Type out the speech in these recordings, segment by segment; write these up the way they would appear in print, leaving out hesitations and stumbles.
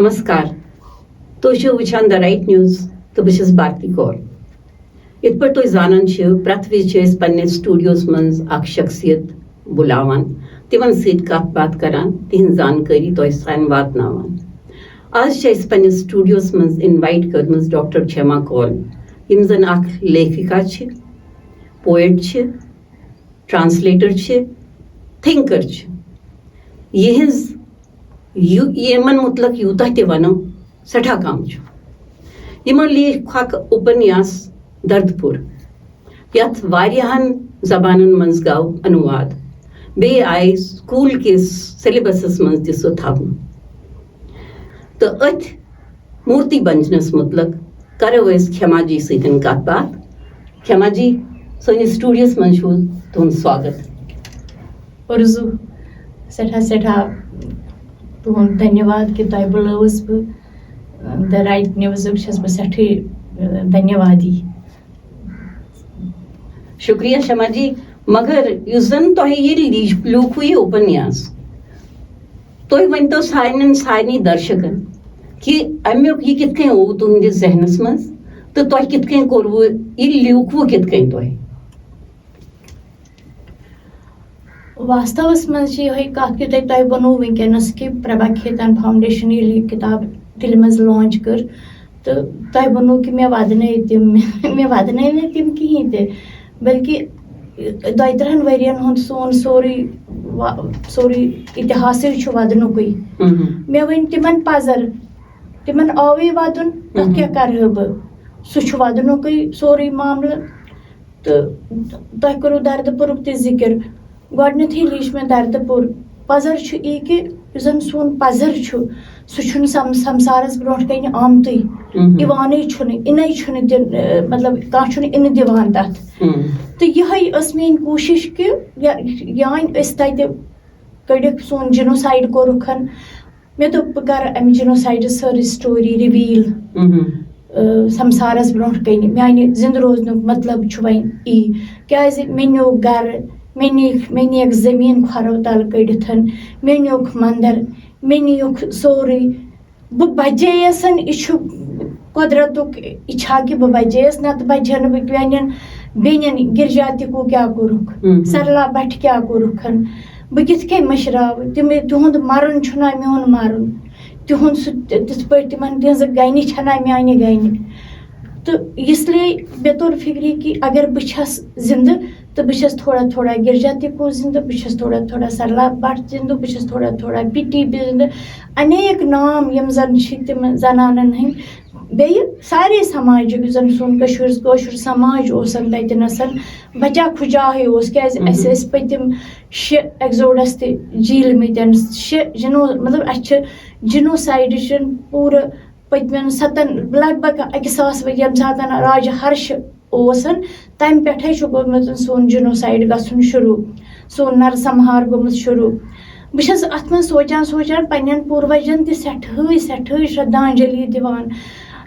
نمسکار تُہۍ چھِو وٕچھان د رایٹ نیوز تہٕ بہٕ چھَس بھارتی کور. یِتھ پٲٹھۍ تُہۍ زانان چھِو پرٛٮ۪تھ وِزِ چھِ أسۍ پنٛنِس سٹوٗڈیوَس منٛز اکھ شخصیت بُلاوان تِمن سۭتۍ کتھ باتھ کران تِہنٛز زانکٲری تۄہہِ تام واتناوان. آز چھِ أسۍ پنٛنِس سٹوٗڈیوَس منٛز اِنوایٹ کٔرمٕژ ڈاکٹر چھیما کول یِم زن اکھ لیکھِکا چھِ, پویٹ چھِ, ٹرانسلیٹر چھِ, تھِنکر چھِ. یِہنٛز یِمن مُتلق یوٗتاہ تہِ ونو سٮ۪ٹھاہ کم چھُ. یِمو لیکھ اکھ اُپنیاس دردپوٗر یتھ واریاہن زبانن منٛز گوٚو انواد, بیٚیہِ آیہِ سکوٗل کِس سیلبسس منٛز تہِ سُہ تھاونہٕ. تہٕ أتھۍ مورتی بنجنس مُتلق کرو أسۍ کھیما جی سۭتۍ کتھ باتھ. کھیما جی, سٲنِس سٹوڈیوَس منٛز چھُ تُہُنٛد سواگت. اُرزوٗ سٮ۪ٹھاہ سٮ۪ٹھاہ تُہُنٛد دھنیواد کہِ تۄہہِ بُلٲوٕس بہٕ. د رایٹ نِوزُک چھَس بہٕ سٮ۪ٹھٕے دھنیوادی. شُکریہ شما جی. مگر یُس زن تۄہہِ یہِ لیوٗکھوٕ یہِ اُپنیاس, تُہۍ ؤنۍتو سارنٕے درشکن کہِ امیُک یہِ کِتھ کٔنۍ اوو تُہنٛدِس ذہنس منٛز تہٕ تۄہہِ کِتھ کٔنۍ کوٚروٕ یہِ لیوٗکھوٕ کِتھ کٔنۍ تۄہہِ؟ واستوَس منٛز چھِ یِہوٚے کَتھ کہِ تۄہہِ ووٚنوُ وٕنکٮ۪نس کہِ پرٛبھا کھیتان فاوُنڈیشن ییٚلہِ یہِ کِتاب دِلہِ منٛز لانچ کٔر تہٕ تۄہہِ ووٚنوُ کہِ مےٚ وَدنٲے تِم مےٚ وَدنٲے نہٕ تِم کِہیٖنۍ تہِ, بٔلکہِ 2-3 ؤرین ہُنٛد سون سورُے اِتِحاسٕے چھُ وَدنُکُے. مےٚ ؤنۍ تِمن پَزر, تِمن آوٕے وَدُن, تَتھ کیٛاہ کَرٕ بہٕ, سُہ چھُ وَدنُکُے سورُے معاملہٕ. تہٕ تۄہہِ کوٚروٕ دردپوٗرُک تہِ ذِکِر. گۄڈنٮ۪تھٕے لیٖچھ مےٚ دردپوٗر. پَزر چھُ یی کہِ یُس زن سون پَزر چھُ سُہ چھُنہٕ سمسارس برونٛٹھ کَنہِ آمتُے, یِوانٕے چھُنہٕ, اِنَے چھُنہٕ مطلب کانٛہہ چھُنہٕ اِنہٕ دِوان تَتھ. تہٕ یِہوٚے ٲس میٛٲنۍ کوٗشِش کہِ یانۍ أسۍ تَتہِ کٔڑِکھ سون جِنوسایڈ کوٚرُکھ. مےٚ دوٚپ بہٕ کَرٕ اَمہِ جِنوسایڈٕ سٲرٕے سٹوری رِویٖل سمسارس برونٛٹھ کَنہِ. میانہِ زِندٕ روزنُک مطلب چھُ وۄنۍ یی کیٛازِ مےٚ نیوٗکھ گرٕ, مےٚ نِیَکھ زٔمیٖن کھۄرو تل کٔڑِتھ, مےٚ نیوٗکھ منٛدر, مےٚ نیوٗکھ سورُے. بہٕ بچییَس, یہِ چھُ قۄدرتُک اِچھا کہِ بہٕ بچییَس, نتہٕ بچہٕ ہا نہٕ بہٕ پنٛنٮ۪ن بیٚنٮ۪ن گِرجا تِکو کیٛاہ کوٚرُکھ, سرلا بٹ کیٛاہ کوٚرُکھ, بہٕ کِتھ کٔنۍ مٔشراوٕ تِہُنٛد مرُن چھُنا میون مرُن, تِہُنٛد سُہ تِتھ پٲٹھۍ تِمن تِہنٛزٕ گنہِ چھنا میانہِ گنہِ. تہٕ اس لیے مےٚ توٚر فِکرِ کہِ اگر بہٕ چھس زِندٕ تہٕ بہٕ چھس تھوڑا گِرجا تِکو زِندٕ, بہٕ چھس تھوڑا سرلا بٹ زِندٕ, بہٕ چھس تھوڑا پِٹی زِندٕ, انیک نام یِم زن چھِ تِم زنانن ہٕنٛدۍ. بیٚیہِ سارے سماجُک یُس زن سون کٲشُر سماج اوس تتٮ۪نس بچا کھُجاہٕے اوس, کیٛازِ اَسہِ ٲسۍ پٔتِم 6 ایٚگزوڈس تہِ جیٖلمٕتۍ, 6 مطلب اَسہِ چھِ جِنوسایڈٕچن پوٗرٕ پٔتمٮ۪ن 7 لگ بگ 1,000 ؤری ییٚمہِ ساتہٕ راجہِ ہرش اوس تمہِ پٮ۪ٹھے چھُ گوٚمُت سون جِنوسایڈ گژھُن شروٗع, سون نرسمہار گوٚمُت شروٗع. بہٕ چھس اتھ منٛز سونٛچان پننٮ۪ن پوٗروجن تہِ سٮ۪ٹھٕے شردانجلی دِوان,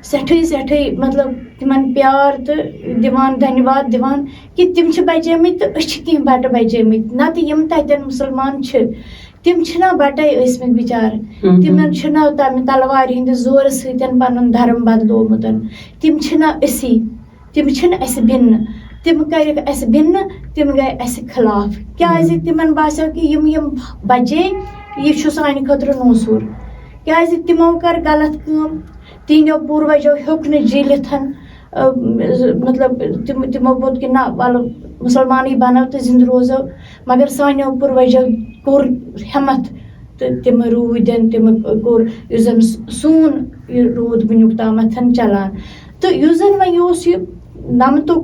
سٮ۪ٹھٕے مطلب تِمن پیار تہٕ دِوان, دھنیواد دِوان کہِ تِم چھِ بچیمٕتۍ تہٕ أسۍ چھِ کینٛہہ بٹہٕ بچیمٕتۍ. نتہٕ یِم تتٮ۪ن مُسلمان چھِ تِم چھِنا بٹے ٲسمٕتۍ بِچارٕ, تِمن چھُنہ تمہِ تلوارِ ہٕنٛدِ زورٕ سۭتۍ پنُن دھرم بدلومُت, تِم چھِنہ أسی, تِم چھِنہٕ اسہِ بِنہٕ, تِم کَرِکھ اَسہِ بِنہٕ, تِم گٔے اَسہِ خٕلاف. کیٛازِ تِمن باسیو کہِ یِم بچے یہِ چھُ سانہِ خٲطرٕ نوسوٗر, کیٛازِ تِمو کٔر غلط کٲم. تِہنٛدیو پوٗروجو ہیوٚک نہٕ جیٖلِتھ, مطلب تِمو ووٚن کہِ نہ وَلہٕ مُسلمانٕے بنو تہٕ زِندٕ روزو, مگر سانیو پوٗروجو کوٚر ہٮ۪متھ تہٕ تِم روٗدۍ, تِم کوٚر یُس زن سون یہِ روٗد وٕنیُک تامتھ چلان. تہٕ یُس زن وۄنۍ یہِ اوس یہِ نمتُک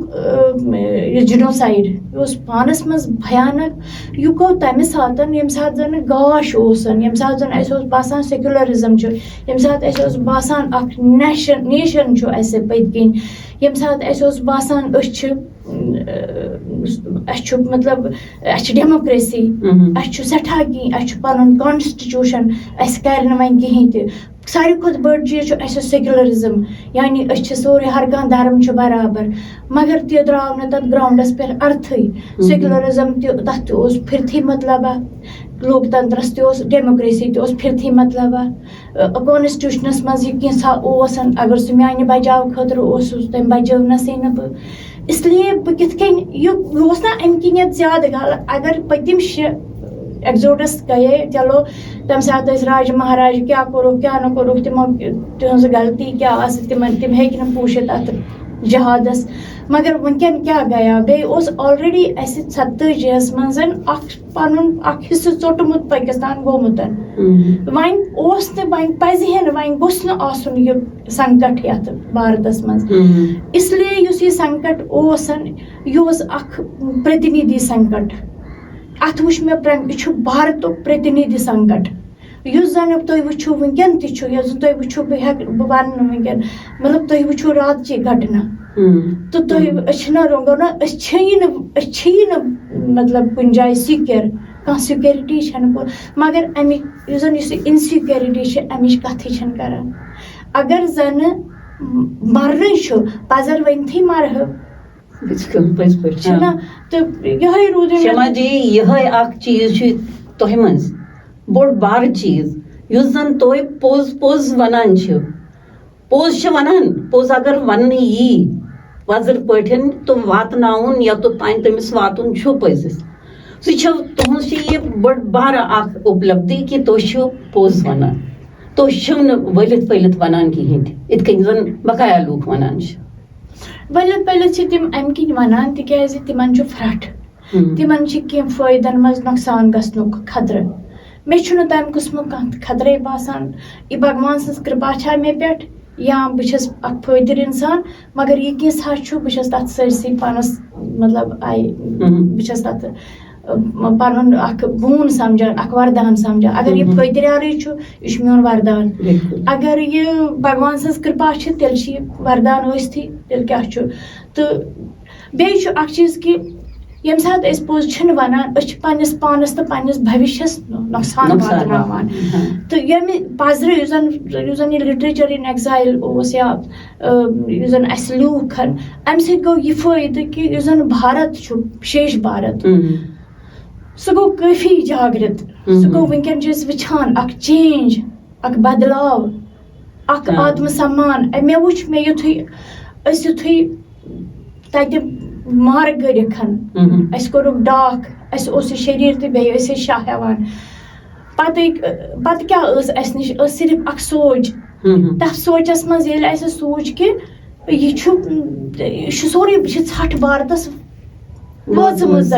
یہِ جِنوسایڈ, یہِ اوس پانس منٛز بھیانک. یہِ گوٚو تمہِ ساتہٕ ییٚمہِ ساتہٕ زن گاش اوس, ییٚمہِ ساتہٕ زن اَسہِ اوس باسان سیکولرزم چھُ, ییٚمہِ ساتہٕ اَسہِ اوس باسان اکھ نیشن چھُ اَسہِ پٔتۍ کِنۍ, ییٚمہِ ساتہٕ اَسہِ اوس باسان أسۍ چھِ مطلب اَسہِ چھِ ڈیموکریسی, اَسہِ چھُ سٮ۪ٹھاہ کینٛہہ, اَسہِ چھُ پنُن کانسٹِچوٗشن, اَسہِ کرِ نہٕ وۄنۍ کِہینۍ تہِ. ساروی کھۄتہٕ بٔڑ چیٖز چھُ اَسہِ سیکولرزم, یعنی أسۍ چھِ سورُے ہر کانٛہہ دھرم چھُ برابر, مگر تہِ درٛاو نہٕ تتھ گراونڈس پٮ۪ٹھ ارتھٕے. سیکولرزم تہِ تتھ تہِ اوس پھرتھٕے مطلبا. لوکتنترس تہِ اوس ڈیموکریسی تہِ اوس پھرتھٕے مطلب کانسٹیوشنس منٛز یہِ کینٛژھا اوس اگر سُہ میانہِ بچاو خٲطرٕ اوس تٔمۍ بچٲونَسٕے نہٕ بہٕ اسلیے بہٕ کِتھ کٔنۍ یہِ اوس نا اَمہِ کِنٮ۪تھ زیادٕ غلط اگر پٔتِم 6 ایٚگزوڈس گٔیے چلو تَمہِ ساتہٕ ٲسۍ راجہِ مہاراج کیٛاہ کوٚرُکھ کیٛاہ نہٕ کوٚرُکھ تِمو تِہٕنٛز غلطی کیٛاہ آسہِ تِم ہیٚکۍ نہٕ پوٗشِتھ اَتھ جہادس مگر وٕنکٮ۪ن کیٛاہ گٔیو بیٚیہِ اوس آلریڈی اَسہِ 87 منٛز اکھ پنُن اکھ حصہٕ ژوٚٹمُت پٲکِستان گوٚمُت وۄنۍ اوس نہٕ وۄنۍ پزِ ہے نہٕ وۄنۍ گوٚژھ نہٕ آسُن یہِ سنکٹ یتھ بھارتس منٛز اسلیے یُس یہِ سنکٹ اوس یہِ اوس اکھ پرتِنِدھی سنکٹ اتھ وٕچھ مےٚ یہِ چھُ بھارتُک پرتِنِدھی سنکٹ یُس زن تُہۍ وٕچھِو وٕنکٮ۪ن تہِ چھُ یۄس زن تُہۍ وٕچھِو بہٕ ونہٕ نہٕ وٕنکٮ۪ن مطلب تُہۍ وٕچھِو راتچہِ گھٹنا تہٕ تُہۍ أسۍ چھِی نہٕ مطلب کُنہِ جایہِ سِکیر کانٛہہ سِکیورٹی چھنہٕ مگر امیِچ یُس زن یُس یہِ اِنسِکیورٹی چھِ امِچ کتھٕے چھنہٕ کران اگر زنہٕ مرنٕے چھُ پزر ؤنتھٕے مرہو چھُنہ تہٕ یِہوے روٗد شما جی یِہوے اکھ چیٖز چھُ تۄہہِ منٛز بوٚڑ بارٕ چیٖز یُس زن تُہۍ پوٚز پوٚز ونان چھِو پوٚز چھِ ونان پوٚز اگر وننہٕ یی وۄزٕر پٲٹھۍ تہٕ واتناوُن یوٚتتھ تانۍ تٔمِس واتُن چھُ پٔزِس سُہ چھُ تُہنٛز چھِ یہِ بٔڑ بارٕ اکھ اُپلبدھی کہِ تُہۍ چھِو پوٚز ونان تُہۍ چھِو نہٕ ؤلِتھ پٔلِتھ ونان کِہینۍ تہِ یِتھ کٔنۍ زن بقایا لوٗکھ ونان چھِ ؤلِتھ پٔلِتھ چھِ تِم امہِ کِنۍ ونان تِکیازِ تِمن چھُ پھرٹھ تِمن چھِ کینٛہہ فٲیدن منٛز نۄقصان گژھنُک خطرٕ مےٚ چھُنہٕ تمہِ قٕسمُک کانٛہہ تہِ خطرے باسان یہِ بھگوان سٕنٛز کرپا چھا مےٚ پٮ۪ٹھ یا بہٕ چھَس اکھ فٲطر انسان مگر یہِ کینٛژھا چھُ بہٕ چھَس تتھ سٲرسٕے پانس مطلب بہٕ چھَس تتھ پنُن اکھ بوٗن سمجھان اکھ وردان سمجھان اگر یہِ فٲطریارٕے چھُ یہِ چھُ میون وردان اگر یہِ بھگوان سٕنٛز کرپا چھِ تیٚلہِ چھِ یہِ وردان ٲستھٕے تیٚلہِ کیٛاہ چھُ تہٕ بیٚیہِ چھُ اکھ چیٖز کہِ ییٚمہِ ساتہٕ أسۍ پوٚز چھِنہٕ ونان أسۍ چھِ پننِس پانس تہٕ پننِس بھوشیس نۄقصان واتناوان تہٕ ییٚمہِ پزرٕ یُس زن یہِ لٹریچر اِن ایٚگزایل اوس یا یُس زن اسہِ لیوٗکھ امہِ سۭتۍ گوٚو یہِ فٲیدٕ کہِ یُس زن بھارت چھُ شیش بھارت سُہ گوٚو کٲفی جاگرت سُہ گوٚو وٕنکٮ۪ن چھِ أسۍ وٕچھان اکھ چینج اکھ بدلاو اکھ آتمہٕ سمان مےٚ وٕچھ مےٚ یُتھُے تتہِ مارٕ کٔرِکھ اسہِ کوٚرُکھ ڈاکھ اسہِ اوس یہِ شریٖر تہٕ بیٚیہِ ٲسۍ أسۍ شاہ ہٮ۪وان پتہٕ کیٛاہ ٲس اسہِ نِش ٲس صرف اکھ سونٛچ تتھ سونٛچس منٛز ییٚلہِ اسہِ سوٗنٛچ کہِ یہِ چھُ سورُے یہِ چھِ ژھٹھ بھارتس وٲژمٕژ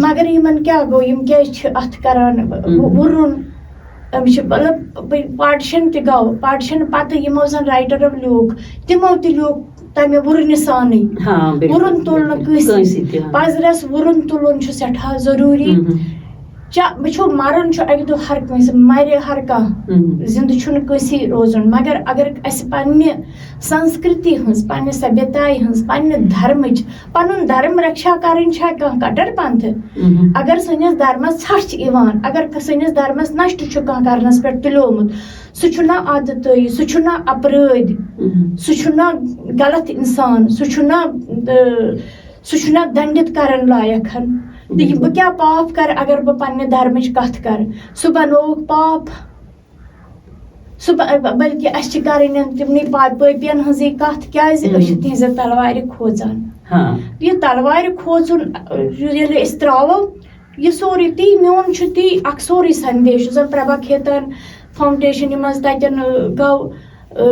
مگر یِمن کیٛاہ گوٚو یِم کیٛازِ چھِ اتھ کران وُرُن أمِس چھِ مطلب پاٹِشن تہِ گوٚو پاٹِشن پتہٕ یِمو زن رایٹرو لیوٗکھ تِمو تہِ لیوٗکھ تمہِ وُرنہِ سانٕے وُرُن تُلنہٕ کٲنٛسہِ پزرس وُرُن تُلُن چھُ سٮ۪ٹھاہ ضروٗری وٕچھو مرُن چھُ اکہِ دۄہ ہر کٲنٛسہِ مرِ ہر کانٛہہ زِندٕ چھُنہٕ کٲنٛسی روزُن مگر اگر اسہِ پننہِ سنسکرتی ہٕنٛز پننہِ سبھیتایہِ ہٕنٛز پننہِ دھرمٕچ پنُن دھرم رکشا کرٕنۍ چھا کانٛہہ کٹر پنتھٕ اگر سٲنِس دھرمس ژھٹھ چھِ یِوان اگر سٲنِس دھرمس نشٹہٕ چھُ کانٛہہ کرنس پٮ۪ٹھ تُلیومُت سُہ چھُنہ عادتٲیی سُہ چھُنہ اپرٲدۍ سُہ چھُنہ غلط انسان سُہ چھُنہ دنڈِت کرن لایق تہٕ بہٕ کیٛاہ پاپ کرٕ اگر بہٕ پننہِ دھرمٕچ کتھ کرٕ سُہ بنووُکھ پاپ سُہ بلکہِ اسہِ چھِ کرٕنۍ تِمنٕے پٲپین ہٕنٛزٕے کتھ کیٛازِ أسۍ چھِ تِہنٛزِ تلوارِ کھوژان یہِ تلوارِ کھوژُن ییٚلہِ أسۍ تراوو یہِ سورُے تی میون چھُ تی اکھ سورُے سندیش یُس زن پربھا کھیتن فاوُنڈیشن منٛز تتٮ۪ن گوٚو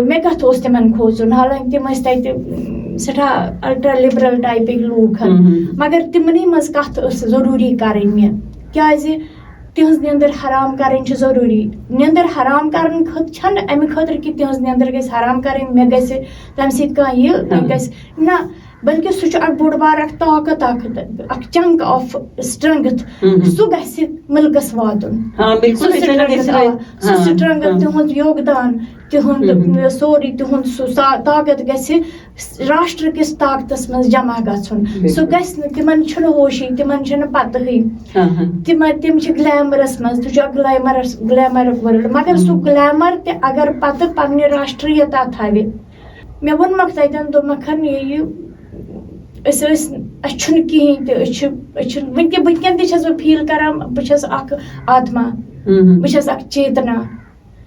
مےٚ کتھ اوس تِمن کھوژُن حالانکہِ تِم ٲسۍ تتہِ سٮ۪ٹھاہ الٹرا لِبرل ٹایپٕکۍ لوٗکھ مگر تِمنٕے منٛز کتھ ٲس ضروٗری کرٕنۍ مےٚ کیٛازِ تِہنٛز نیٚنٛدٕر حرام کرٕنۍ چھِ ضروٗری نیٚنٛدٕر حرام کرنہٕ خٲطرٕ چھنہٕ امہِ خٲطرٕ کہِ تِہنٛز نیٚنٛدٕر گژھِ حرام کرٕنۍ مےٚ گژھِ تمہِ سۭتۍ کانٛہہ یہِ مےٚ گژھِ نہ بلکہِ سُہ چھُ اکھ بوٚڑ بار اکھ طاقت اکھ چنک آف سٹرنگتھ سُہ گژھِ مُلکس واتُن سُہ سٹرنگتھ تِہُنٛد یوگدان تِہُنٛد سورُے تِہُنٛد سُہ طاقت گژھِ راشٹر کِس طاقتس منٛز جمع گژھُن سُہ گژھِ نہٕ تِمن چھُنہٕ ہوشی تِمن چھُنہٕ پتہٕے تِم چھِ گلیمرس منٛز سُہ چھُ اکھ گلیمرُک ورلڈ مگر سُہ گلیمر تہِ اگر پتہٕ پننہِ راشٹریتا تھاوِ مےٚ ووٚنمکھ تتٮ۪ن دوٚپمکھ چھُنہٕ کِہیٖنۍ تہِ أسۍ چھِ وٕنکٮ۪ن تہِ چھَس بہٕ فیٖل کران بہٕ چھَس اکھ آتما بہٕ چھَس اکھ چیتنا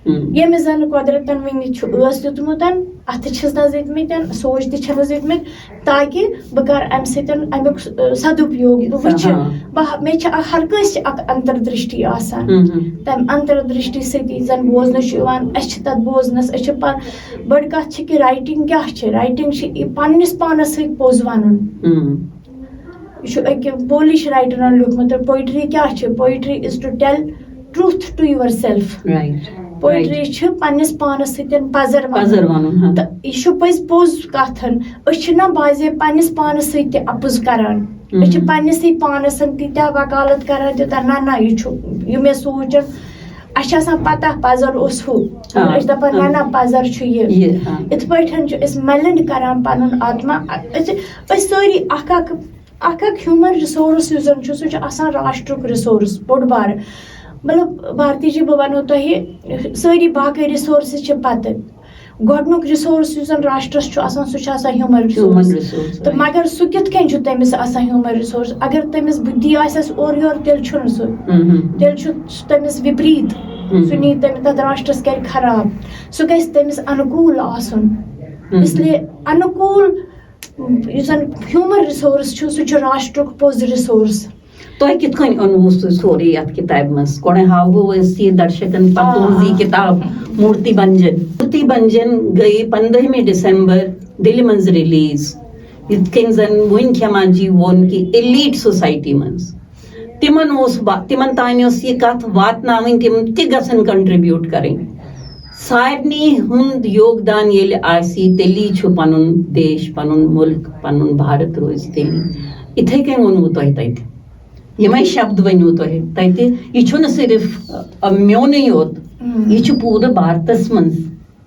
ییٚمِس زن قۄدرتن وٕنہِ چھُ ٲس دیُتمُت اَتھٕ چھِس دِتمٕتۍ سوچ تہِ چھَس دِتمٕتۍ تاکہِ بہٕ کَرٕ اَمہِ سۭتۍ اَمیُک سدُپیوگ بہٕ وٕچھٕ مےٚ چھِ ہر کٲنٛسہِ چھِ اکھ انتردرشٹی آسان تَمہِ انتردرشٹی سۭتی زن بوزنہٕ چھُ یِوان أسۍ چھِ تتھ بوزنس أسۍ چھِ بٔڑ کتھ چھِ کہِ رایٹنگ کیاہ چھِ رایٹنگ چھِ پننِس پانس سۭتۍ پوٚز ونُن یہِ چھُ أکہِ پولش رایٹرن لیوٗکھمُت پویٹری کیاہ چھِ poetry is to tell truth to yourself poetry چھِ پننِس پانس سۭتۍ پزر ونُن تہٕ یہِ چھُ پوٚز کتھ أسۍ چھِنہ باضے پننِس پانس سۭتۍ تہِ اپُز کران أسۍ چھِ پننسٕے پانس تیٖتیاہ وکالت کران تیوٗتاہ نہ یہِ چھُ یہِ مےٚ سونٛچ اَسہِ چھِ آسان پتہ پزر اوس ہُہ أسۍ دپان نہ پزر چھُ یہِ یِتھ پٲٹھۍ چھِ أسۍ مٮ۪لنٛڈ کران پنُن آتما أسۍ سٲری اکھ اکھ ہیوٗمن رِسورس یُس زن چھُ سُہ چھُ آسان راشٹرُک رِسورس بوٚڑ بارٕ مطلب بھارتی جی بہٕ ونو تۄہہِ سٲری باقٕے رِسورسز چھِ پتہٕ گۄڈنیُک رِسورس یُس زن راشٹرس چھُ آسان سُہ چھُ آسان ہیوٗمن رِسورس تہٕ مگر سُہ کِتھ کٔنۍ چھُ تٔمِس آسان ہیوٗمن رِسورس اگر تٔمِس بُدھی آسٮ۪س اورٕ یورٕ تیٚلہِ چھُنہٕ سُہ تیٚلہِ چھُ تٔمِس وِپریٖت سُہ نی تتھ راشٹرس کرِ خراب سُہ گژھِ تٔمِس انوکوٗل آسُن اسلیے انوکوٗل یُس زن ہیوٗمن رِسورس چھُ سُہ چھُ راشٹرُک پوٚز رِسورس تۄہہِ کِتھ کٔنۍ اوٚنوُ سُہ سورُے یتھ کِتابہِ منٛز گۄڈے ہاوہو أسۍ یہِ درشکن پتہٕ تُہنٛز یہِ کِتاب مورتی بنجن گٔیے 15 ڈسمبر دِلہِ منٛز رِلیٖز یِتھ کٔنۍ زن موہِن کھیما جی ووٚن کہِ ایلیٹ سوسایٹی منٛز تِمن تانۍ ٲس یہِ کتھ واتناوٕنۍ تِم تہِ گژھن کنٹربیوٗٹ کرٕنۍ سارنٕے ہُنٛد یوگدان ییٚلہِ آسہِ تیٚلی چھُ پنُن دیش پنُن مُلک پنُن بھارت روزِ تیٚلی یِتھے کٔنۍ ووٚنوُ تۄہہِ تتہِ یِمے شبد ؤنِو تۄہہِ تتہِ یہِ چھُنہٕ صرف میونٕے یوت یہِ چھُ پوٗرٕ بھارتس منٛز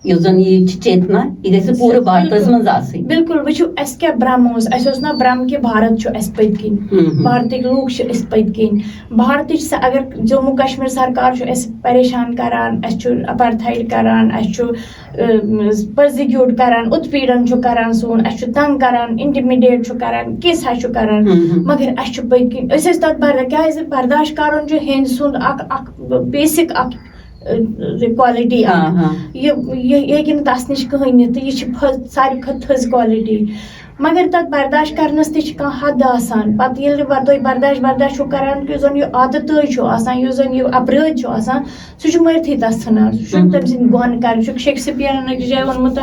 یُس زن یہِ چھِ چیتنا یہِ گژھِ پوٗرٕ بھارتس منٛز آسٕنۍ بِلکُل وٕچھِو اَسہِ کیٛاہ برٛم اوس اَسہِ اوس نہ برٛم کہِ بھارت چھُ اَسہِ پٔتۍ کِنۍ بھارتٕکۍ لوٗکھ چھِ أسۍ پٔتۍ کِنۍ بھارتٕچ اگر جموں کشمیٖر سرکار چھُ اَسہِ پریشان کران اَسہِ چھُ اپارتھایڈ کران اَسہِ چھُ پٔرزِکیوٗٹ کران اُتپیٖڈن چھُ کران سون اَسہِ چھُ تنگ کران انٹِمِڈیٹ چھُ کران کینٛژھا چھُ کران مگر اَسہِ چھُ پٔتۍ کِنۍ أسۍ ٲسۍ تتھ کیازِ برداش کرُن چھُ ہیٚندِ سُنٛد اکھ بیسِک اکھ کالٹی یہِ ہیٚکہِ نہٕ تس نِش کٕہٕنۍ نِتھ تہٕ یہِ چھِ ساروی کھۄتہٕ تھٔز کالٹی مگر تتھ برداش کرنس تہِ چھِ کانٛہہ حد آسان پتہٕ ییٚلہِ تُہۍ برداش چھُو کران یُس زن یہِ عادتٲے چھُ آسان یُس زن یہِ اپرٲدھ چھُ آسان سُہ چھُ مٲرتھٕے تس ژھٕنان سُہ چھُنہٕ تٔمۍ سٕنٛدۍ گۄن کران چھُ شیکسپیرن أکِس جایہِ ووٚنمُت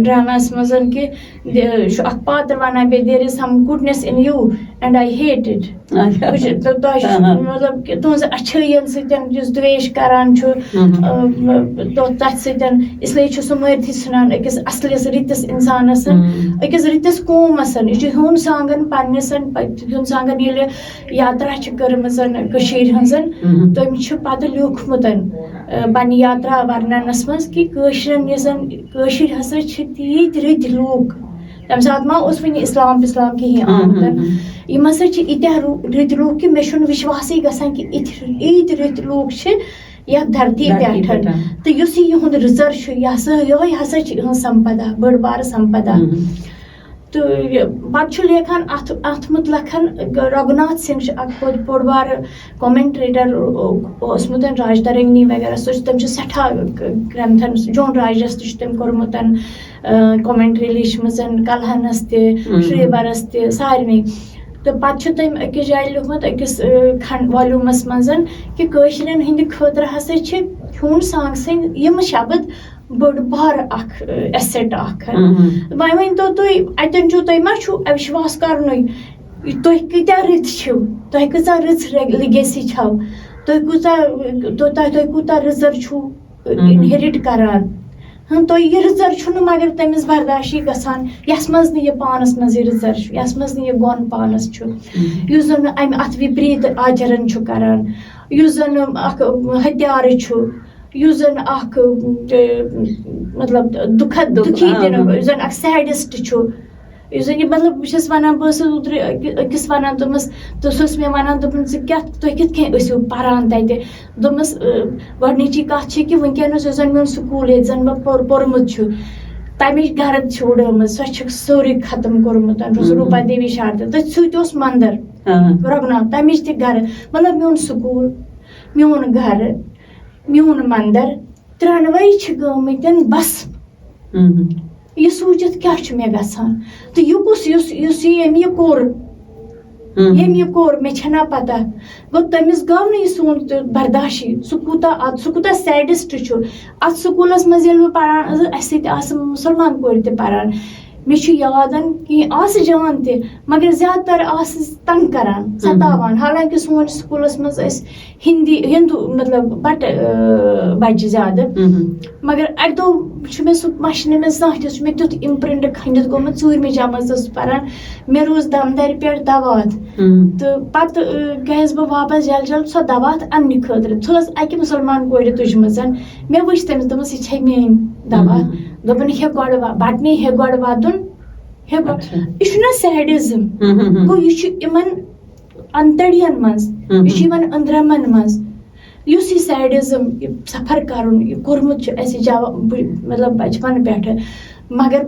ڈراماہس منٛز کہِ یہِ چھُ اکھ پاتر ونان بیٚیہِ دیر از سم گُڈنس ان یوٗ اینڈ آی ہیٹ اٹ تۄہہِ مطلب کہِ تُہنٛزِ اچھٲیین سۭتۍ یُس دویش کران چھُ تتھ سۭتۍ اسلیے چھُ سُہ مٲرتھٕے ژھٕنان أکِس اصلِس رٕتِس انسانس أکِس رٕتِس قومس یہِ چھُ ہیوٚن سانگن پننِس ہیوٚن سانگن ییٚلہِ یاترا چھِ کٔرمٕژ کٔشیٖرِ ہٕنٛز تٔمۍ چھُ پتہٕ لیوٗکھمُت پننہِ یاترا ورننس منٛز کہِ کٲشرٮ۪ن یُس زن کٲشِر ہسا چھِ تیٖتۍ رٕتۍ لوٗکھ تمہِ ساتہٕ ما اوس وُنہِ اسلام کِہیٖنۍ آمُت یِم ہسا چھِ ییٖتیٛاہ رٕتۍ لوٗکھ کہِ مےٚ چھُنہٕ وِشواسٕے گژھان کہِ ییٖتۍ رٕتۍ لوٗکھ چھِ یتھ دھرتی پٮ۪ٹھ تہٕ یُس یِہُنٛد رِزر چھُ یِہوے ہسا چھِ یِہٕنٛز سمپدا بٔڑ بارٕ سمپدا تہٕ پتہٕ چھُ لیکھان اتھ مُتعلق رگھوناتھ سنگھ چھُ اکھ بوٚڑ بارٕ کومنٹریٹر اوسمُت راج ترنگی وغیرہ تٔمۍ چھُ سٮ۪ٹھاہ گرنتھن جون راجس تہِ چھُ تٔمۍ کوٚرمُت کومنٹری لیٖچھمٕژ کلہنس تہِ شریبرس تہِ سارنٕے تہٕ پتہٕ چھُ تٔمۍ أکِس جایہِ لیوٗکھمُت أکِس والیوٗمس منٛز کہِ کٲشرٮ۪ن ہٕنٛدِ خٲطرٕ ہسا چھِ ہیوٚن سانگ سٕنٛدۍ یِم شبد بٔڑ بارٕ اکھ ایسٹ اکھ وۄنۍ ؤنۍتو تُہۍ اتٮ۪ن چھُو تۄہہِ ما چھُو اوِشواس کرنُے تُہۍ کۭتیاہ رٕتۍ چھِو تۄہہِ کۭژاہ رٕژ لیگیسی چھو تۄہہِ کوٗتاہ رٕژر چھُو انہیرٹ کران تۄہہِ یہِ رٕژر چھُنہٕ مگر تٔمِس برداشی گژھان یس منٛز نہٕ یہِ پانس منٛز یہِ رٕژر چھُ یس منٛز نہٕ یہِ گۄن پانس چھُ یُس زن امہِ اتھ وِپریٖت آچرن چھُ کران یُس زن اکھ ہتیارٕ چھُ یُس زن اکھ مطلب دُکھی دِنُک یُس زن اکھ سیڈسٹ چھُ یُس زن یہِ مطلب بہٕ چھَس ونان بہٕ ٲسٕس اوترٕ أکِس ونان دوٚپمس سُہ ٲس مےٚ ونان دوٚپُن ژٕ تُہۍ کِتھ کٔنۍ ٲسِو پران تتہِ دوٚپمس گۄڈنِچی کتھ چھِ کہِ وٕنکیٚنس یُس زن میون سکوٗل ییٚتہِ زن مےٚ پوٚرمُت چھُ تمچ گرد چھوڑمت سو سوری ختم کورمت روپا دیوی شاردا تھی سوس مندر رگناتھ تمچ تہ گرد مطلب میون سکول میون گھر میون مندر ترٛنوے چھ گٔمٕتۍ بس یہ سوٗنٛچِتھ کیٛاہ چھُ مےٚ گژھان تہٕ یہِ کُس یُس ییٚمۍ یہِ کوٚر ییٚمۍ یہِ کوٚر مےٚ چھَنا پتہ گوٚو تٔمِس گوٚو نہٕ یہِ سون تہِ برداشی سُہ کوٗتاہ سیڈِسٹ چھُ اتھ سکوٗلس منٛز ییٚلہِ بہٕ پران ٲسٕس اسہِ سۭتۍ آسہٕ مُسلمان کورِ تہِ پران مےٚ چھُ یادن کینٛہہ آسہٕ جان تہِ مگر زیادٕ تر آسہٕ تنگ کران ستاوان حالانکہِ سون سکوٗلس منٛز ٲسۍ ہندوٗ مطلب بٹہٕ بچہِ زیادٕ مگر اکہِ دۄہ چھُ مےٚ سُہ مشہِ نہٕ مےٚ زانٛہہ تہِ سُہ چھُ مےٚ تیُتھ امپرنٹ کھٔنِتھ گوٚمُت 4مہِ جمٲژ ٲسٕس پران مےٚ روٗز دمدرِ پٮ۪ٹھ دوات تہٕ پتہٕ گٔیس بہٕ واپس جل سۄ دوات اننہِ خٲطرٕ سۄ ٲس اکہِ مُسلمان کورِ تُجمٕژ مےٚ وٕچھ تٔمِس دوٚپمَس یہِ چھے میٲنۍ دوات دوٚپُن ہیٚکہِ گۄڈٕ بٹنی ہیٚکہِ گۄڈٕ واتُن یہِ چھُنہ سیڈِزم گوٚو یہِ چھُ یِمن انتڑین منٛز یہِ چھُ یِمن أنٛدرمن منٛز یُس یہِ سیڈِزم یہِ سفر کرُن یہِ کوٚرمُت چھُ اسہِ مطلب بچپن پٮ۪ٹھٕ مگر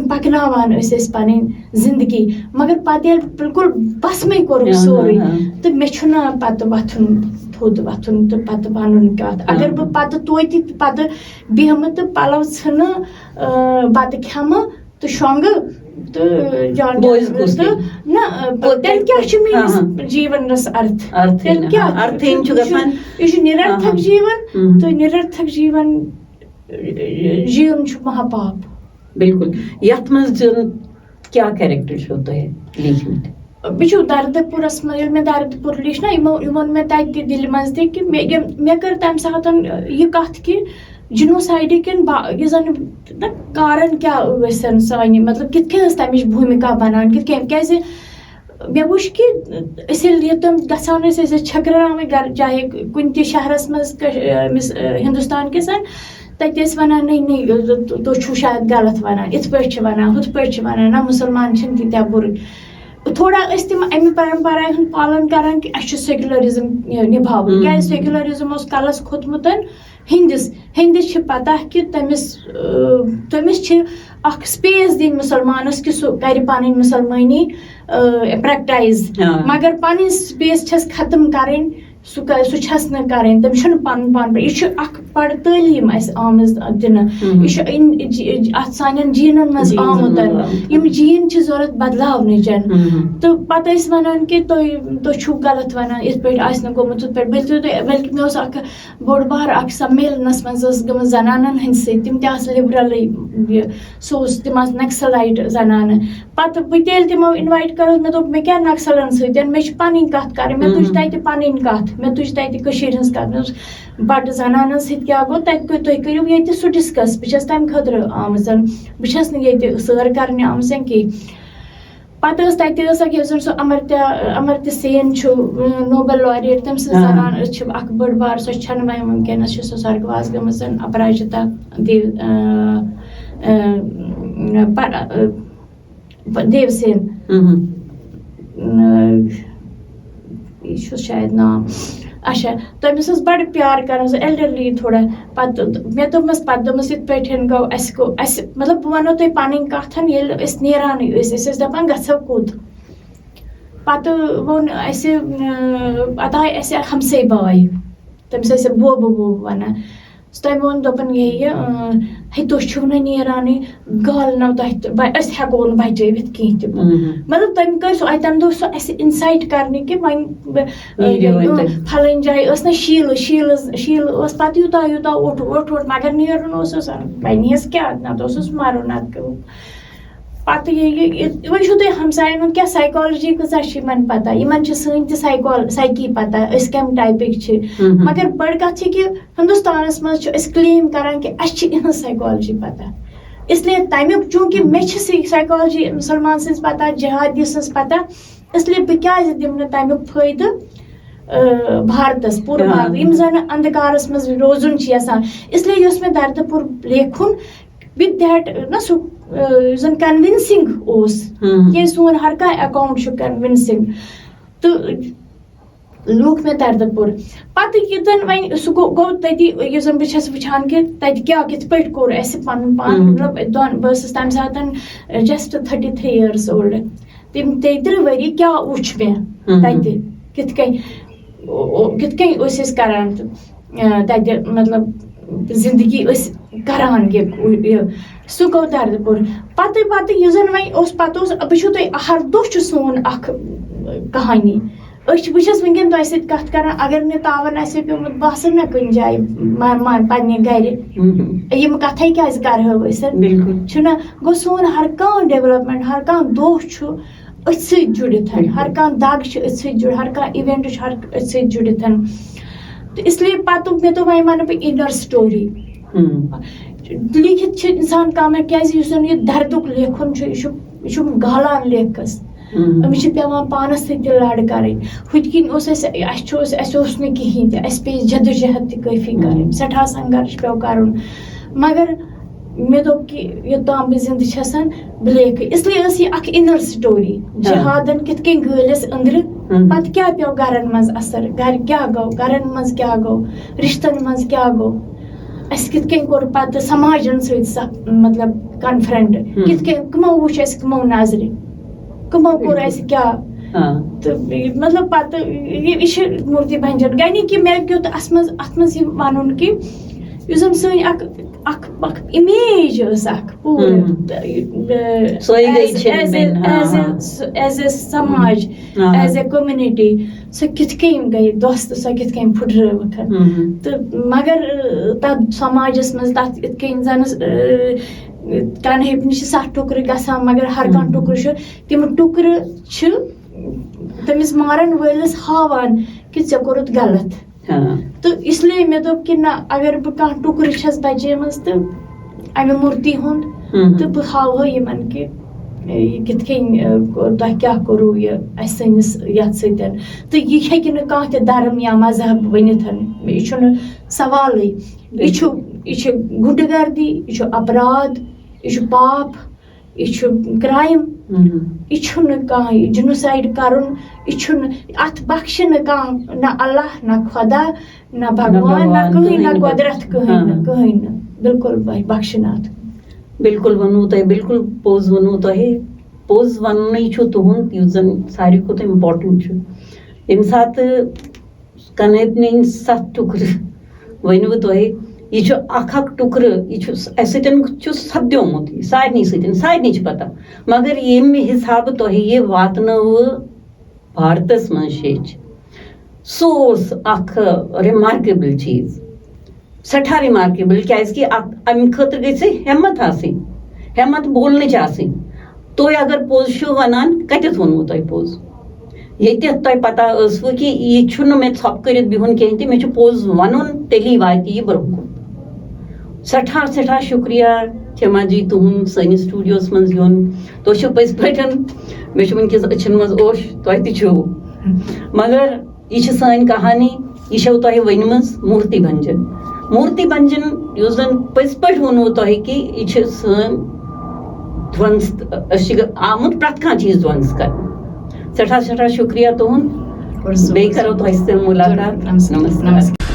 پکناوان ٲسۍ أسۍ پنٕنۍ زندگی مگر پتہٕ ییٚلہِ بالکل بسمٕے کوٚرُکھ سورُے تہٕ مےٚ چھُنہٕ پتہٕ وۄتھُن تھوٚد وۄتھُن تہٕ پتہٕ ونُن کتھ اگر بہٕ پتہٕ توتہِ پتہٕ بیہمہٕ تہٕ پلو ژھٕنہٕ بتہٕ کھٮ۪مہٕ تہٕ شۄنٛگہٕ تہٕ نہ تیٚلہِ کیٛاہ چھُ میٲنِس جیٖونس ارتھ تیٚلہِ کیٛاہ یہِ چھُ نِرارتھک جیٖون تہٕ نِرارتھک جیٖون جیُن چھُ مہاپاپ بالکل یتھ منٛز کیٛاہ کیریکٹر چھُو تۄہہِ لیٖکھمٕتۍ بہٕ چھُ دردپوٗرس منٛز ییٚلہِ مےٚ دردپوٗر لیٚچھ نا یِمو ووٚن مےٚ تتہِ تہِ دِلہِ منٛز تہِ کہِ مےٚ کٔر تمہِ ساتہٕ یہِ کتھ کہِ جنوسایڈٕکٮ۪ن یُس زن کارن کیٛاہ ٲسۍ سانہِ مطلب کِتھ کٔنۍ ٲس تمِچ بھوٗمِکا بنان کِتھ کٔنۍ کیٛازِ مےٚ وٕچھ کہِ أسۍ ییٚلہِ تِم گژھان ٲسۍ أسۍ ٲسۍ چھٔکراوٕنۍ گرٕ چاہے کُنہِ تہِ شہرس منٛز ہندوستان کِس تتہِ ٲسۍ ونان نٔے تُہۍ چھُو شاید غلط ونان یِتھ پٲٹھۍ چھِ ونان ہُتھ پٲٹھۍ چھِ ونان نہ مُسلمان چھِنہٕ تیٖتیٛاہ بُرٕ تھوڑا ٲسۍ تِم امہِ پرمپرا ہُنٛد پالن کران کہِ اسہِ چھُ سیکولرزم نِبھاوُن کیٛازِ سیکولرزم اوس کلس کھوٚتمُت ہندِس چھِ پتہ کہِ تٔمِس چھِ اکھ سپیس دِنۍ مُسلمانس کہِ سُہ کرِ پنٕنۍ مُسلمٲنی پریکٹایز مگر پنٕنۍ سپیس چھس ختم کرٕنۍ سُہ چھس نہٕ کرٕنۍ تٔمِس چھُنہٕ پنُن پان یہِ چھُ اکھ بڑٕ تعلیٖم اسہِ آمٕژ دِنہٕ یہِ چھُ اتھ سانٮ۪ن جیٖنن منٛز آمُت یِم جیٖن چھِ ضوٚرتھ بدلاونٕچ تہٕ پتہٕ ٲسۍ ونان کہِ تُہۍ چھِو غلط ونان یِتھ پٲٹھۍ آسہِ نہٕ گوٚمُت تِتھ پٲٹھۍ بلکہِ مےٚ اوس اکھ بوٚڑ بار اکھ سمیلنس منٛز ٲس گٔمٕژ زنانن ہٕنٛدۍ سۭتۍ تِم تہِ آسہٕ لِبرلٕے سُہ اوس تِم آسہٕ نکسلایٹ زنانہٕ پتہٕ بہٕ تہِ ییٚلہِ تِمو اِنوایٹ کٔرٕس مےٚ دوٚپ مےٚ کیٛاہ نکسلن سۭتۍ مےٚ چھِ پنٕنۍ کتھ کرٕنۍ مےٚ تُج تتہِ پنٕنۍ کتھ مےٚ تُج تتہِ کٔشیٖرِ ہٕنٛز کتھ مےٚ اوس بٹہٕ زنانن سۭتۍ کیٛاہ گوٚو تتہِ تُہۍ کٔرِو ییٚتہِ سُہ ڈسکس بہٕ چھس تمہِ خٲطرٕ آمٕژ بہٕ چھس نہٕ ییٚتہِ سٲر کرنہِ آمٕژ کینٛہہ پتہٕ ٲس تتہِ اکھ یُس زن سُہ امرتیا سین چھُ نوبل لوریٹ تٔمۍ سٕنٛز زنان چھِ اکھ بٔڑ بار سۄ چھنہٕ وۄنۍ وٕنکیٚنس چھِ سۄ سرگواس گٔمٕژ اپراجتا دیو سین یہِ چھُ شاید ناو اچھا تٔمِس ٲس بڑٕ پیار کران سۄ ایلڈرلی تھوڑا پتہٕ مےٚ دوٚپمس یِتھ پٲٹھۍ گوٚو اسہِ مطلب بہٕ ونو تۄہہِ پنٕنۍ کتھ ییٚلہِ أسۍ نیرانٕے ٲسۍ ٲسۍ دپان گژھو کوٚت پتہٕ ووٚن اسہِ پتہٕ آیہِ اسہِ ہمساے باے تٔمِس ٲسۍ بوبہٕ ونان تٔمۍ ووٚن دوٚپُن یہِ ہے تُہۍ چھِو نہٕ نیرانٕے گالنو تۄہہِ تہٕ أسۍ ہٮ۪کو نہٕ بچٲوِتھ کینٛہہ تہِ مطلب تٔمۍ کٔر سُہ تمہِ دۄہ سُہ اسہِ انسایٹ کرنہِ کہِ وۄنۍ پھلٲنۍ جایہِ ٲس نہ شیٖلہٕ ٲس پتہٕ یوٗتاہ اوٚٹ مگر نیرُن اوسُس وۄنۍ نیس کیٛاہ نتہٕ اوسُس مرُن نتہٕ پتہٕ وۄنۍ چھُو تۄہہِ ہمساین ہُنٛد کیٛاہ سایکالجی کۭژاہ چھِ یِمن پتہ یِمن چھِ سٲنۍ تہِ سایکی پتہ أسۍ کمہِ ٹایپٕکۍ چھِ مگر بٔڑ کتھ چھِ کہِ ہندوستانس منٛز چھِ أسۍ کلیم کران کہِ اسہِ چھِ یِہنٛز سایکالجی پتہ اسلیے تمیُک چوٗنٛکہِ مےٚ چھِ سایکالجی مُسلمان سٕنٛز پتہ جہادی سٕنٛز پتہ اسلیے بہٕ کیٛازِ دِمہٕ نہٕ تمیُک فٲیدٕ بھارتس پوٗرٕ بھارت یِم زن انٛدھکارس منٛز روزُن چھِ یژھان اسلیے یُس مےٚ دردپوٗر لیکھُن وِتھ دیٹ نہ سُہ یُس زن کنوِنسِنگ اوس کیٛازِ سون ہر کانٛہہ اکاونٹ چھُ کنوِنسِنگ تہٕ لوک مےٚ دردٕ پوٚر پَتہٕ ییٚتٮ۪ن وۄنۍ سُہ گوٚو تٔتی یُس زَن بہٕ چھَس وٕچھان کہِ تَتہِ کیٛاہ کِتھ پٲٹھۍ کوٚر اَسہِ پَنُن پان مطلب بہٕ ٲسٕس تَمہِ ساتہٕ جسٹ 33 years old تِم 33 ؤری کیٛاہ وٕچھ مےٚ تَتہِ کِتھ کٔنۍ ٲسۍ أسۍ کَران تَتہِ مطلب زندگی ٲسۍ کَران یہِ سُہ گوٚو دردٕ پوٚر پَتہٕ یُس زَن وۄنۍ اوس پَتہٕ اوس بہٕ چھُو تۄہہِ ہر دۄہ چھُ سون اَکھ کہانی بہٕ چھَس وٕنکٮ۪ن تۄہہِ سۭتۍ کَتھ کَران اگر نہٕ تاوَن آسہِ ہے پیوٚمُت بہٕ آسہٕ نہ کُنہِ جایہِ پنٛنہِ گَرِ یِم کَتھَے کیٛازِ کَرٕہو أسۍ چھُنہ گوٚو سون ہر کانٛہہ ڈٮ۪ولَپمٮ۪نٛٹ ہر کانٛہہ دۄہ چھُ أتھۍ سۭتۍ جُڑِتھ ہر کانٛہہ دَگ چھِ أتھۍ سۭتۍ جُڑِتھ ہر کانٛہہ اِوٮ۪نٛٹ چھُ أتھۍ سۭتۍ جُڑِتھ تہٕ اِسلیے پَتہٕ مےٚ دوٚپ وۄنۍ وَنہٕ بہٕ اِنَر سٹوری لیکھِتھ چھِ اِنسان کانٛہہ کیٛازِ یُس زَن یہِ دردُک لیکھُن چھُ یہِ چھُ گالان لیکھَس أمِس چھِ پٮ۪وان پانَس سۭتۍ تہِ لَڑ کَرٕنۍ ہُتہِ کِنۍ اوس اَسہِ اوس نہٕ کِہیٖنۍ تہِ اَسہِ پیٚیہِ جدوجہد تہِ کٲفی کَرٕنۍ سٮ۪ٹھاہ سنٛگرش پیوٚو کَرُن مگر مےٚ دوٚپ کہِ یوٚتام بہٕ زِندٕ چھَس بہٕ لیکھٕ اِسلیے ٲس یہِ اَکھ اِنَر سٹوری جہادَن کِتھ کٔنۍ گٲلۍ أسۍ أنٛدرٕ پَتہٕ کیٛاہ پیوٚو گَرَن منٛز اَثر گَرِ کیٛاہ گوٚو گَرَن منٛز کیٛاہ گوٚو رِشتَن منٛز کیٛاہ گوٚو اَسہِ کِتھ کٔنۍ کوٚر پَتہٕ سماجَن سۭتۍ مطلب کَنفرنٛٹ کِتھ کٔنۍ کٕمو وٕچھ اَسہِ کٕمو نظرِ کٕمو کوٚر اَسہِ کیٛاہ تہٕ مطلب پَتہٕ یہِ چھِ موٗرتی بھنجن یعنی کہِ مےٚ کیُتھ اَتھ منٛز یہِ وَنُن کہِ یُس زَن سٲنۍ اَکھ اِمیج ٲس اَکھ پوٗرٕ ایز اے سماج ایز اے کوٚمنِٹی سۄ کِتھ کٔنۍ گٔے دوستہٕ سۄ کِتھ کٔنۍ پھٕٹرٲوٕکھ تہٕ مگر تَتھ سماجَس منٛز تَتھ یِتھ کٔنۍ زَن کَنہٕ نِش چھِ 7 ٹُکرٕ گژھان مگر ہر کانٛہہ ٹُکرٕ چھُ تِم ٹُکرٕ چھِ تٔمِس مارَن وٲلِس ہاوان کہِ ژےٚ کوٚرُتھ غلط تہٕ اِسلیے مےٚ دوٚپ کہِ نہ اگر بہٕ کانٛہہ ٹُکرٕ چھَس بَچیمٕژ تہٕ اَمہِ موٗرتی ہُنٛد تہٕ بہٕ ہاوہو یِمَن کہِ یہِ کِتھ کٔنۍ تۄہہِ کیٛاہ کوٚروٗ یہِ اَسہِ سٲنِس یَتھ سۭتۍ تہٕ یہِ ہیٚکہِ نہٕ کانٛہہ تہِ دھرم یا مذہب ؤنِتھ یہِ چھُنہٕ سوالٕے یہِ چھُ گُنٛڈٕ گردی یہِ چھُ اپراد یہِ چھُ پاپ یہِ چھُ کرٛایم یہِ چھُنہٕ کانٛہہ جِنوسایڈ کَرُن یہِ چھُنہٕ اَتھ بخشہِ نہٕ کانٛہہ نہ اللہ نہ خۄدا نہ بھگوان نہ کٕہٕنۍ نہ قۄدرت کٕہٕنۍ نہٕ بِلکُل بخشہِ نہٕ اَتھ بِلکُل ووٚنوُ تۄہہِ بِلکُل پوٚز ووٚنوُ تۄہہِ پوٚز وَننُے چھُ تُہُنٛد یُس زَن ساروی کھۄتہٕ اِمپاٹَنٛٹ چھُ ییٚمہِ ساتہٕ کَنہٕ ہٕنٛدۍ 7 ٹُکرٕ ؤنوٕ تۄہہِ یہِ چھُ اکھ ٹُکرٕ یہِ چھُ اَسہِ سۭتۍ چھُ سپدیومُت یہِ سارنٕے چھِ پَتہ مگر ییٚمہِ حِسابہٕ تۄہہِ یہِ واتنٲوٕ بھارتَس منٛز ہیٚچھ سُہ اوس اکھ رِمارکیبٕل چیٖز سٮ۪ٹھاہ رِمارکیبٕل کیٛازِکہِ اَمہِ خٲطرٕ گژھِ ہٮ۪مت آسٕنۍ ہٮ۪مت بولنٕچ آسٕنۍ تُہۍ اگر پوٚز چھِو وَنان کَتٮ۪تھ ووٚنوُ تۄہہِ پوٚز ییٚتٮ۪تھ تۄہہِ پَتہ ٲسوٕ کہِ یہِ چھُنہٕ مےٚ ژھۄپہٕ کٔرِتھ بِہُن کِہیٖنۍ تہِ مےٚ چھُ پوٚز وَنُن تیٚلی واتہِ یہِ برونٛہہ کُن سٮ۪ٹھاہ سٮ۪ٹھاہ شُکریہ کھیما جی تُہُنٛد سٲنِس سٹوٗڈیوَس منٛز یُن تُہۍ چھِو پٔزۍ پٲٹھۍ مےٚ چھُ وٕنکٮ۪س أچھَن منٛز اوش تۄہہِ تہِ چھُو مگر یہِ چھِ سٲنۍ کہانی یہِ چھو تۄہہِ ؤنمٕژ موٗرتی بھنجن یُس زَن پٔزۍ پٲٹھۍ ووٚنوُ تۄہہِ کہِ یہِ چھِ سٲنۍ دھونس أسۍ چھِ آمُت پرٛٮ۪تھ کانٛہہ چیٖز دھونس کَرنہٕ سٮ۪ٹھاہ سٮ۪ٹھاہ شُکریہ تُہُنٛد بیٚیہِ کَرو تۄہہِ سۭتۍ مُلاقات نمسکار